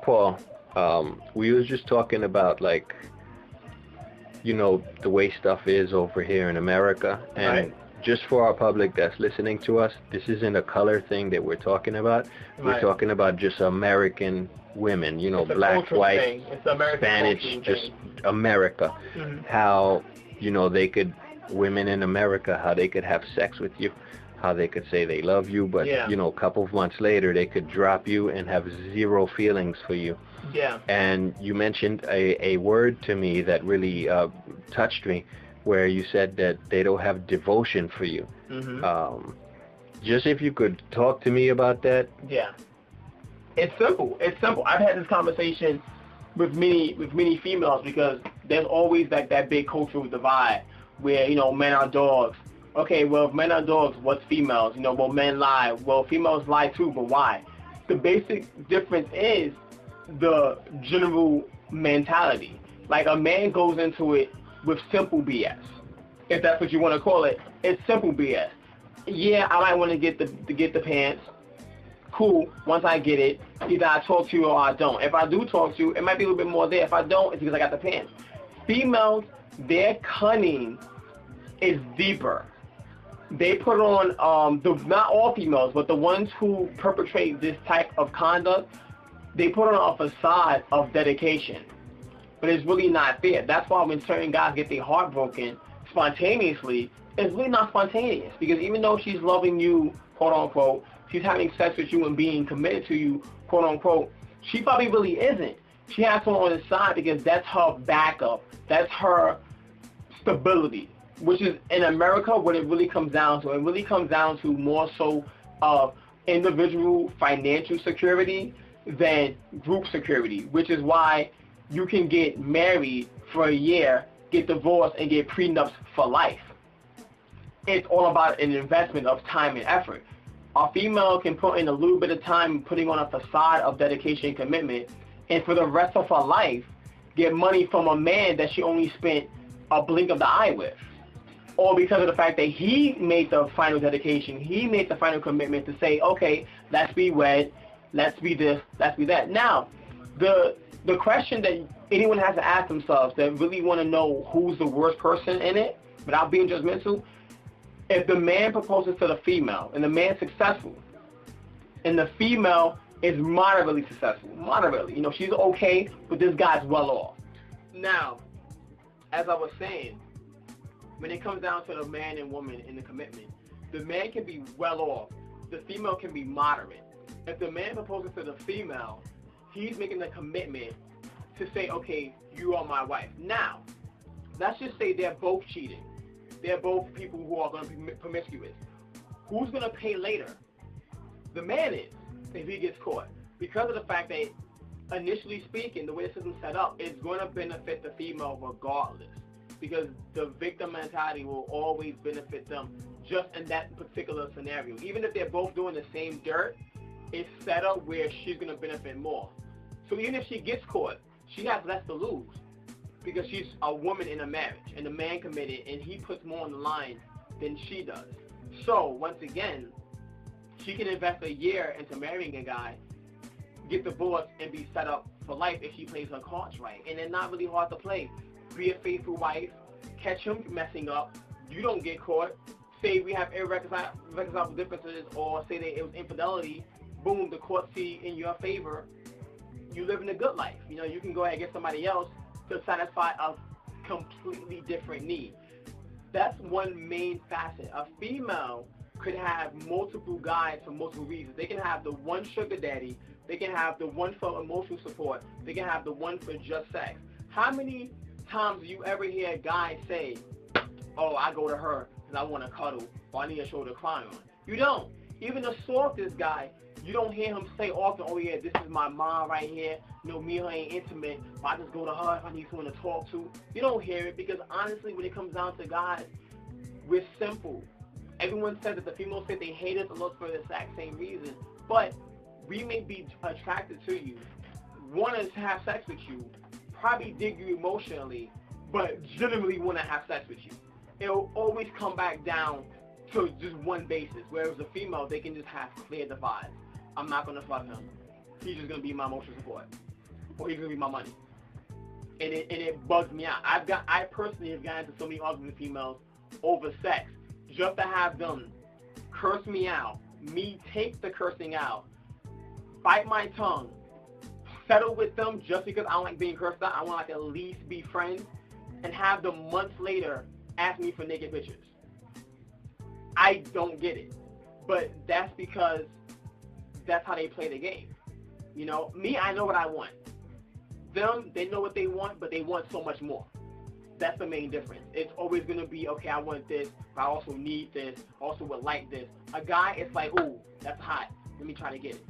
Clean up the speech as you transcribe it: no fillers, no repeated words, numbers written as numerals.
Paul, we was just talking about like, the way stuff is over here in America, Right, and just for our public that's listening to us, this isn't a color thing that we're talking about. We're right. talking about just American women, It's a black, cultural white, thing. It's an American Spanish, cultural just thing. America. Hmm. How, they could, women in America, how they could have sex with you, how they could say they love you, but, Yeah, a couple of months later they could drop you and have zero feelings for you. yeah. And you mentioned a word to me that really touched me, where you said that they don't have devotion for you. Hmm. Um, just if you could talk to me about that. Yeah. It's simple. It's simple. I've had this conversation with many females because there's always like that big cultural divide where men are dogs. Okay, well if men are dogs, what's females? Well men lie. Well females lie too, but why? The basic difference is the general mentality. Like a man goes into it with simple BS, if that's what you want to call it. It's simple BS. Yeah, I might want to get the pants. Cool. Once I get it, either I talk to you or I don't. If I do talk to you, it might be a little bit more there. If I don't, it's because I got the pants. Females, their cunning is deeper. They put on not all females, but the ones who perpetrate this type of conduct, they put on a facade of dedication, but it's really not there. That's why when certain guys get their heart broken spontaneously, it's really not spontaneous, because even though she's loving you, quote unquote, she's having sex with you and being committed to you, quote unquote, she probably really isn't. She has someone on the side because that's her backup. That's her stability, which is in America what it really comes down to. It really comes down to more so of individual financial security than group security, which is why you can get married for a year, get divorced, and get prenups for life. It's all about an investment of time and effort. A female can put in a little bit of time putting on a facade of dedication and commitment, and for the rest of her life, get money from a man that she only spent a blink of the eye with. Or because of the fact that he made the final dedication, he made the final commitment to say, okay, let's be wed, let's be this, let's be that. Now, the question that anyone has to ask themselves that really want to know who's the worst person in it, without being judgmental, if the man proposes to the female and the man's successful, and the female is moderately successful, moderately, she's okay, but this guy's well off. Now, as I was saying, when it comes down to the man and woman in the commitment, the man can be well off, the female can be moderate. If the man proposes to the female, he's making the commitment to say, okay, you are my wife. Now, let's just say they're both cheating. They're both people who are going to be promiscuous. Who's going to pay later? The man is, if he gets caught. Because of the fact that, initially speaking, the way the system's set up, it's going to benefit the female regardless. Because the victim mentality will always benefit them just in that particular scenario. Even if they're both doing the same dirt, it's set up where she's going to benefit more. So even if she gets caught, she has less to lose because she's a woman in a marriage and the man committed and he puts more on the line than she does. So once again, she can invest a year into marrying a guy, get divorced, and be set up for life if she plays her cards right. And they're not really hard to play. Be a faithful wife, catch him messing up, you don't get caught, say we have irreconcilable differences, or say that it was infidelity, boom, the court see in your favor, you live in a good life. You can go ahead and get somebody else to satisfy a completely different need. That's one main facet. A female could have multiple guys for multiple reasons. They can have the one sugar daddy, they can have the one for emotional support, they can have the one for just sex. How many times do you ever hear a guy say, oh, I go to her because I want to cuddle or I need a shoulder to cry on? You don't. Even the softest guy, you don't hear him say often, oh yeah, this is my mom right here. Me and her ain't intimate, but I just go to her if I need someone to talk to. You don't hear it because honestly, when it comes down to guys, we're simple. Everyone says that the females say they hate us almost for the exact same reason, but we may be attracted to you, want to have sex with you, probably dig you emotionally, but generally want to have sex with you. It'll always come back down to just one basis, whereas a female, they can just have clear divides. I'm not going to fuck him. He's just going to be my emotional support. or he's gonna be my money. And it bugs me out. I personally have gotten into so many arguments with females over sex just to have them curse me out, me take the cursing out, bite my tongue, settle with them just because I don't like being cursed out. I want to at least be friends, and have them months later ask me for naked pictures. I don't get it, but that's because that's how they play the game. You know, me, I know what I want. Them, they know what they want, but they want so much more. That's the main difference. It's always going to be, okay, I want this, but I also need this, also would like this. A guy, it's like, ooh, that's hot. Let me try to get it.